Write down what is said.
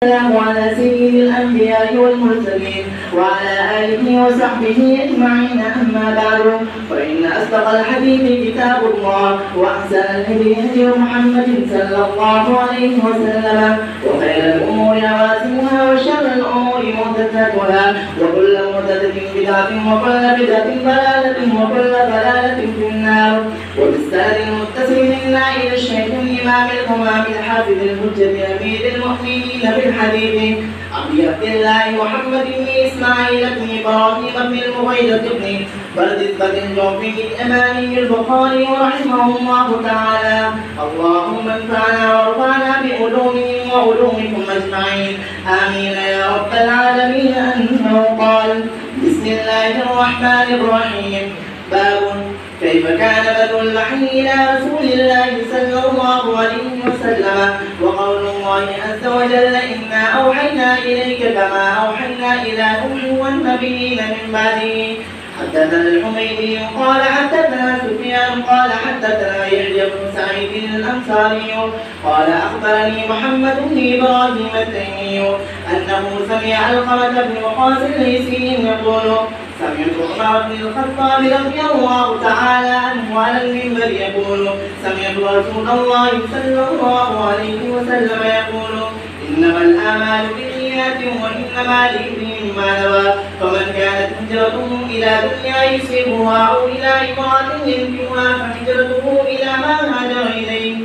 والسلام على سيد الأنبياء والمرسلين وعلى آله وصحبه أجمعين. أما بعد، فإن أصدق الحديث كتاب الله، وأحسن الهدي هدي محمد صلى الله عليه وسلم، وخير الأمور عوازمها، وشر الأمور محدثاتها، وكل محدثة بدعة، وكل بدعة ضلالة، وكل ضلالة في النار. وبالسند المتصل منا إلى الشيخ الإمام الهمام الحافظ الحجة أمير المؤمنين بالحديث أبي عبد الله محمد بن إسماعيل بن إبراهيم بن المغيرة بن بردة الجوفي الأماني البخاري رحمه الله تعالى. اللهم انفعنا وارفعنا بعلومهم وعلومكم أجمعين، آمين يا رب العالمين. أنه قال: بسم الله الرحمن الرحيم. باب كيف كان بدء الوحي إلى رسول الله صلى الله عليه وسلم، وقول الله عز وجل: إنا أوحينا إليك كما أوحينا إلى نوح والنبيين من بعده. حدثنا الحميدي قال حدثنا سفيان قال حدثنا يحيى بن سعيد الأنصاري قال أخبرني محمد بن إبراهيم التيمي أنه سمع علقمة بن وقاص الليثي يقول: سمعت عمر بن الخطاب رضي الله تعالى عنه على المنبر يقول: سمعت رسول الله صلى الله عليه وسلم يقول: إنما الأعمال بالنيات وإنما لامرئ ما نوى، فمن كانت هجرته إلى دنيا يصيبها أو إلى امرأة ينكحها فهجرته إلى ما هاجر إليه.